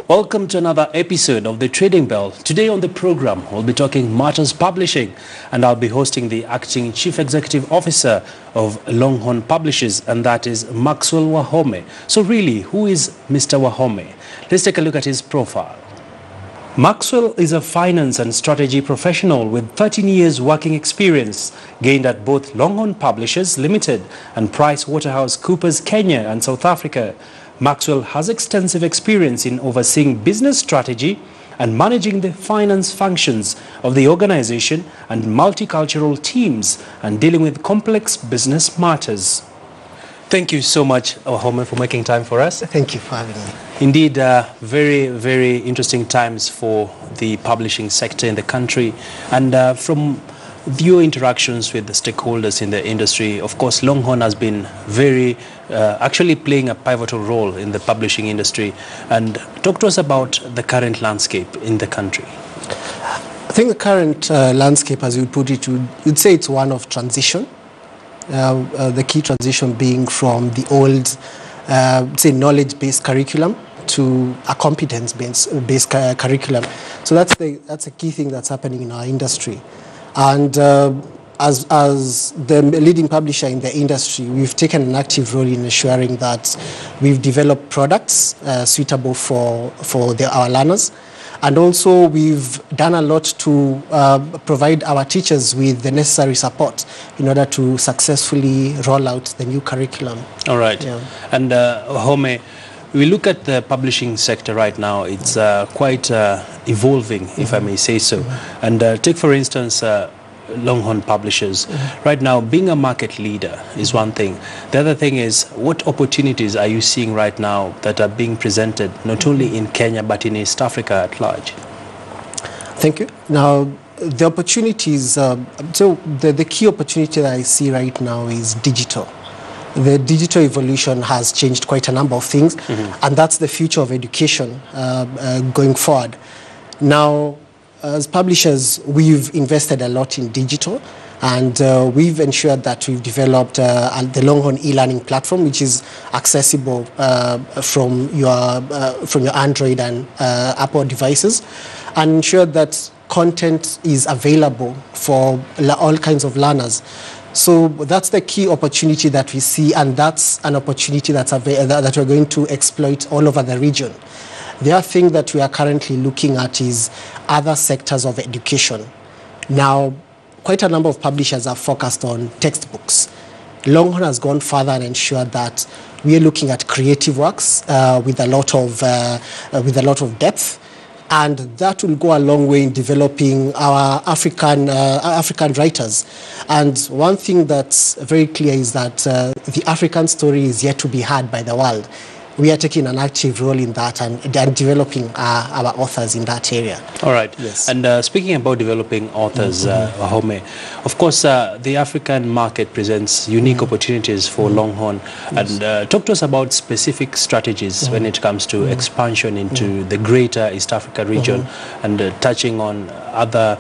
Welcome to another episode of The Trading Bell. Today on the program, we'll be talking matters publishing, and I'll be hosting the acting Chief Executive Officer of Longhorn Publishers, and that is Maxwell Wahome. So really, who is Mr. Wahome? Let's take a look at his profile. Maxwell is a finance and strategy professional with 13 years working experience, gained at both Longhorn Publishers Limited and PricewaterhouseCoopers Kenya and South Africa. Maxwell has extensive experience in overseeing business strategy and managing the finance functions of the organization and multicultural teams and dealing with complex business matters. Thank you so much, Wahome, for making time for us. Thank you for having me. Indeed, very, very interesting times for the publishing sector in the country. And from your interactions with the stakeholders in the industry, of course, Longhorn has been actually playing a pivotal role in the publishing industry. And talk to us about the current landscape in the country. I think the current landscape, as you put it, you'd say it's one of transition. The key transition being from the old, say, knowledge-based curriculum to a competence-based curriculum. So that's a key thing that's happening in our industry. And as the leading publisher in the industry, we've taken an active role in ensuring that we've developed products suitable for our learners. And also, we've done a lot to provide our teachers with the necessary support in order to successfully roll out the new curriculum. All right. Yeah. And Wahome, we look at the publishing sector right now. It's quite evolving, if I may say so. And take, for instance, Longhorn Publishers. Right now, being a market leader is one thing. The other thing is, what opportunities are you seeing right now that are being presented, not only in Kenya, but in East Africa at large? Thank you. Now, the opportunities, so the key opportunity that I see right now is digital. The digital evolution has changed quite a number of things, and that's the future of education going forward. Now, as publishers, we've invested a lot in digital, and we've ensured that we've developed the Longhorn e-learning platform, which is accessible from your Android and Apple devices, and ensured that content is available for all kinds of learners. So that's the key opportunity that we see, and that's an opportunity that we're going to exploit all over the region. The other thing that we are currently looking at is other sectors of education. Now, quite a number of publishers are focused on textbooks. Longhorn has gone further and ensured that we are looking at creative works with a lot of depth, and that will go a long way in developing our African writers. And one thing that's very clear is that the African story is yet to be heard by the world. We are taking an active role in that and developing our authors in that area. All right. Yes. And speaking about developing authors, Wahome, of course, the African market presents unique opportunities for Longhorn. Yes. And talk to us about specific strategies when it comes to expansion into the greater East Africa region and touching on other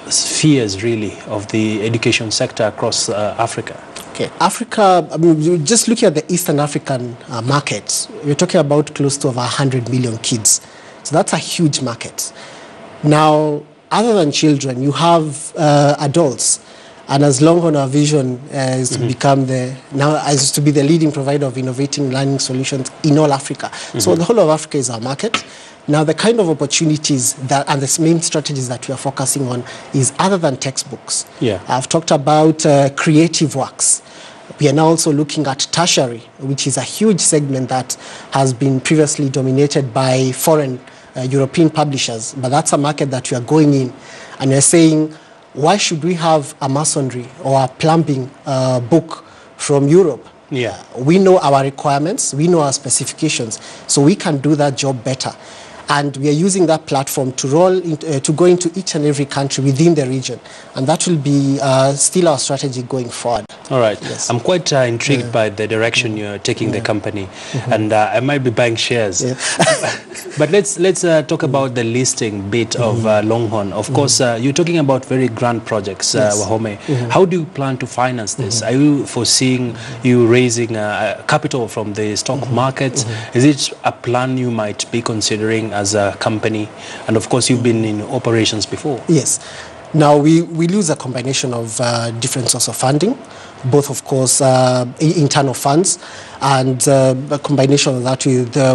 spheres, really, of the education sector across Africa. Okay. Africa, I mean, just looking at the Eastern African market, we're talking about close to over 100 million kids. So that's a huge market. Now, other than children, you have adults. And as Longhorn, our vision is to become to be the leading provider of innovating learning solutions in all Africa. So the whole of Africa is our market. Now, the kind of opportunities and the main strategies that we are focusing on is other than textbooks. Yeah. I've talked about creative works. We are now also looking at tertiary, which is a huge segment that has been previously dominated by foreign European publishers. But that's a market that we are going in. And we're saying, why should we have a masonry or a plumbing book from Europe? Yeah. We know our requirements, we know our specifications, so we can do that job better. And we are using that platform to to go into each and every country within the region. And that will be still our strategy going forward. All right. Yes. I'm quite intrigued by the direction you're taking the company. And I might be buying shares. Yeah. But let's talk about the listing bit of Longhorn. Of course, you're talking about very grand projects, Wahome. How do you plan to finance this? Are you foreseeing you raising capital from the stock market? Is it a plan you might be considering as a company? And of course, you've been in operations before. Yes. Now, we use a combination of different sources of funding, both, of course, internal funds and a combination of that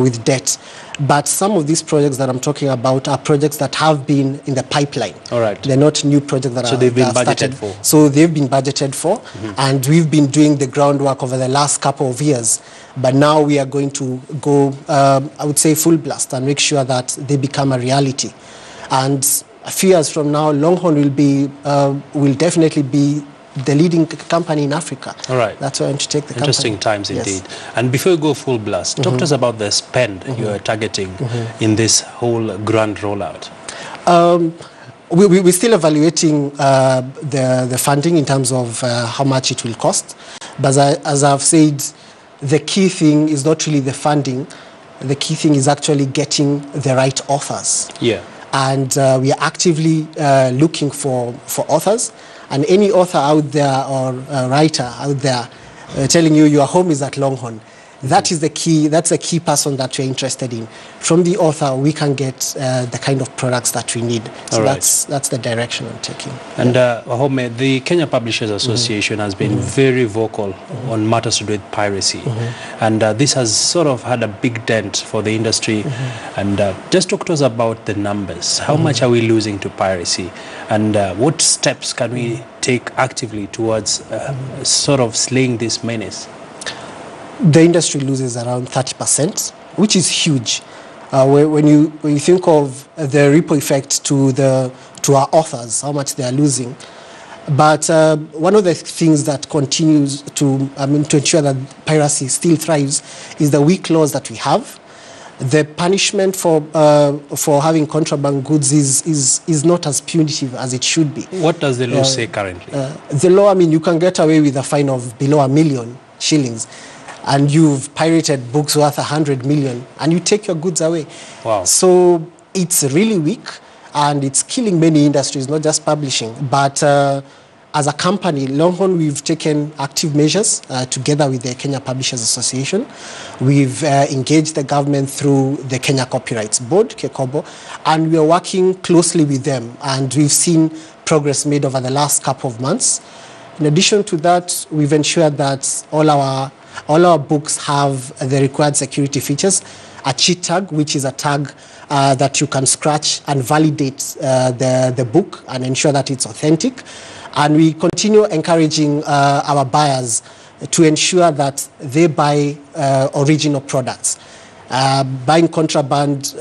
with debt. But some of these projects that I'm talking about are projects that have been in the pipeline. All right. They're not new projects that so they've been budgeted for. So they've been budgeted for, and we've been doing the groundwork over the last couple of years. But now we are going to go, I would say, full blast and make sure that they become a reality. And a few years from now, Longhorn will definitely be the leading company in Africa. All right. That's where I want to take the Interesting company. times indeed. And before you go full blast, talk to us about the spend you are targeting in this whole grand rollout. We're still evaluating the funding in terms of how much it will cost. But as I've said, the key thing is not really the funding. The key thing is actually getting the right authors. Yeah. And we are actively looking for authors. And any author out there or writer out there telling you your home is at Longhorn, that is the key. That's a key person that you're interested in. From the author, we can get the kind of products that we need. So that's the direction I'm taking. And Wahome, the Kenya Publishers Association has been very vocal on matters to do with piracy. And this has sort of had a big dent for the industry. And just talk to us about the numbers. How much are we losing to piracy? And what steps can we take actively towards sort of slaying this menace? The industry loses around 30%, which is huge. When you think of the ripple effect to our authors, how much they are losing. But one of the things that continues to ensure that piracy still thrives is the weak laws that we have. The punishment for having contraband goods is not as punitive as it should be. What does the law say currently? The law, you can get away with a fine of below 1 million shillings. And you've pirated books worth 100 million, and you take your goods away. Wow. So it's really weak, and it's killing many industries, not just publishing. But as a company, Longhorn, we've taken active measures together with the Kenya Publishers Association. We've engaged the government through the Kenya Copyrights Board, KECOBO, and we are working closely with them. And we've seen progress made over the last couple of months. In addition to that, we've ensured that all our books have the required security features, a cheat tag, which is a tag that you can scratch and validate the book and ensure that it's authentic. And we continue encouraging our buyers to ensure that they buy original products. Buying contraband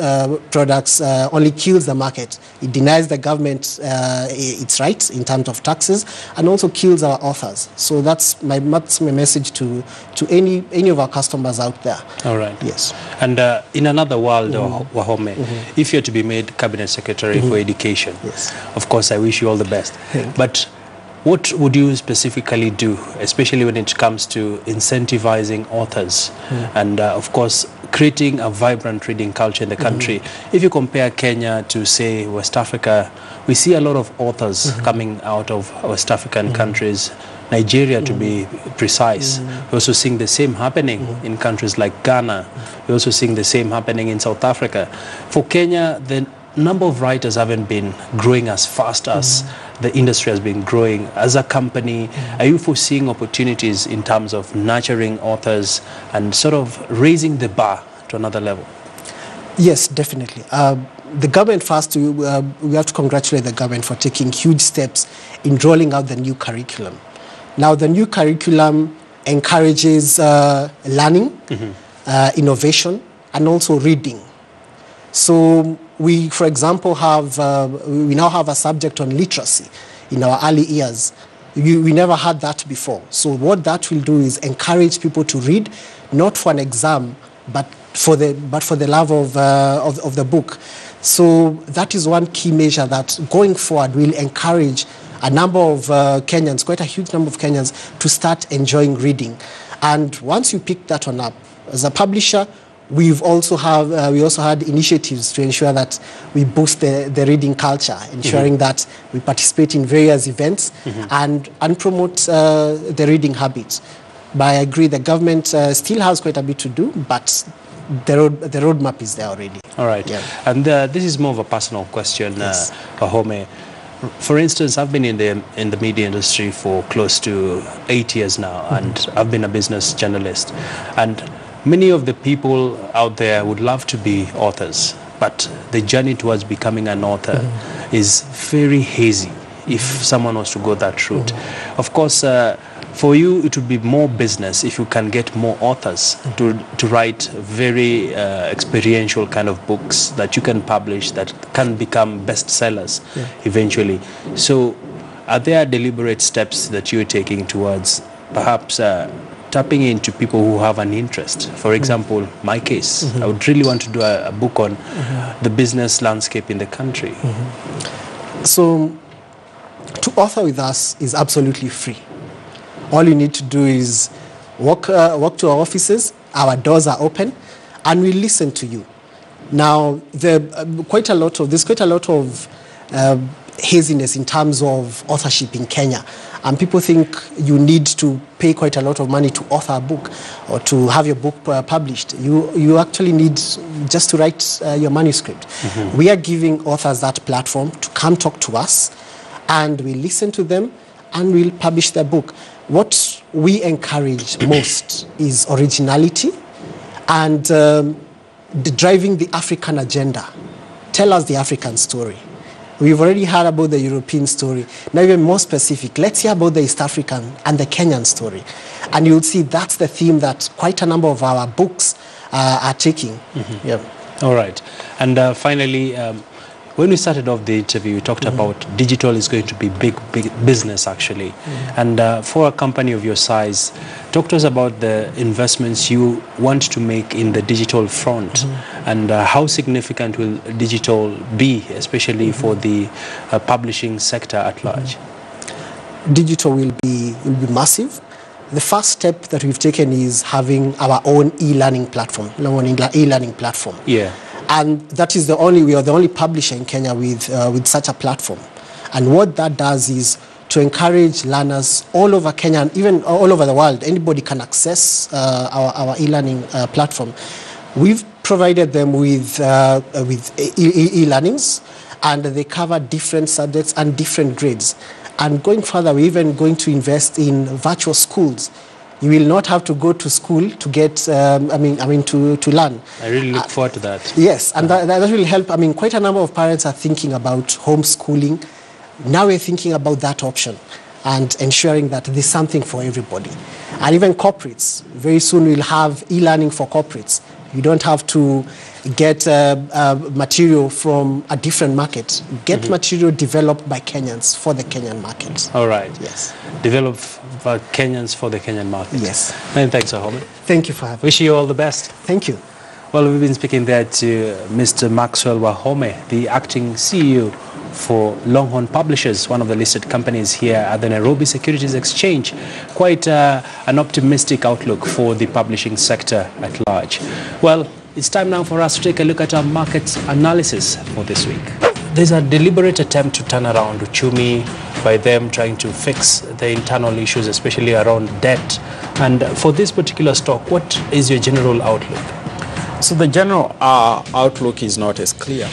products only kills the market. It denies the government its rights in terms of taxes, and also kills our authors. So that's my message to any of our customers out there. All right. Yes. And in another world, Wahome, if you're to be made Cabinet Secretary for Education, of course, I wish you all the best. But what would you specifically do, especially when it comes to incentivizing authors and, of course, creating a vibrant reading culture in the country? If you compare Kenya to, say, West Africa, we see a lot of authors coming out of West African countries, Nigeria to be precise. We're also seeing the same happening in countries like Ghana. We're also seeing the same happening in South Africa. For Kenya, the number of writers haven't been growing as fast as the industry has been growing. As a company, are you foreseeing opportunities in terms of nurturing authors and sort of raising the bar to another level? Yes, definitely. The government first, we have to congratulate the government for taking huge steps in rolling out the new curriculum. Now, the new curriculum encourages learning, innovation, and also reading. So we, for example, we now have a subject on literacy in our early years. We never had that before. So what that will do is encourage people to read, not for an exam, but for the love of the book. So that is one key measure that going forward will encourage a number of Kenyans, quite a huge number of Kenyans, to start enjoying reading. And once you pick that one up, as a publisher, we also had initiatives to ensure that we boost the reading culture, ensuring that we participate in various events and promote the reading habits. But I agree the government still has quite a bit to do, but the roadmap is there already. All right. Yeah. And this is more of a personal question, Yes. Wahome. For instance, I've been in the media industry for close to 8 years now, and I've been a business journalist. And many of the people out there would love to be authors, but the journey towards becoming an author is very hazy if someone was to go that route. Of course, for you, it would be more business if you can get more authors to write very experiential kind of books that you can publish, that can become bestsellers eventually. So are there deliberate steps that you're taking towards perhaps tapping into people who have an interest? For example, my case, I would really want to do a book on the business landscape in the country. So to author with us is absolutely free. All you need to do is walk to our offices. Our doors are open, and we listen to you. Now, there's quite a lot of haziness in terms of authorship in Kenya, and people think you need to pay quite a lot of money to author a book or to have your book published. You actually need just to write your manuscript. We are giving authors that platform to come talk to us, and we listen to them, and we'll publish their book. What we encourage most is originality and driving the African agenda. Tell us the African story. We've already heard about the European story. Now, even more specific, let's hear about the East African and the Kenyan story. And you'll see that's the theme that quite a number of our books are taking. Yeah. All right. And finally, when we started off the interview, we talked about digital is going to be big business, actually. And for a company of your size, talk to us about the investments you want to make in the digital front, and how significant will digital be, especially for the publishing sector at large? Digital will be massive. The first step that we've taken is having our own e-learning platform, Longhorn e-learning platform. Yeah. And that is we are the only publisher in Kenya with such a platform. And what that does is to encourage learners all over Kenya and even all over the world. Anybody can access our e-learning platform. We've provided them with e-learnings, and they cover different subjects and different grades. And going further, we're even going to invest in virtual schools. You will not have to go to school to get, to learn. I really look forward to that. Yes, and that will help. I mean, quite a number of parents are thinking about homeschooling. Now we're thinking about that option and ensuring that there's something for everybody. And even corporates, very soon we'll have e-learning for corporates. You don't have to get material from a different market. Get material developed by Kenyans for the Kenyan market. All right. Yes. Develop by Kenyans for the Kenyan market. Yes. Many thanks, Wahome. Thank you for having me. Wish you all the best. Thank you. Well, we've been speaking there to Mr. Maxwell Wahome, the acting CEO for Longhorn Publishers, one of the listed companies here at the Nairobi Securities Exchange. Quite an optimistic outlook for the publishing sector at large. Well, it's time now for us to take a look at our market analysis for this week. There's a deliberate attempt to turn around Uchumi by them trying to fix the internal issues, especially around debt. And for this particular stock, what is your general outlook? So the general outlook is not as clear.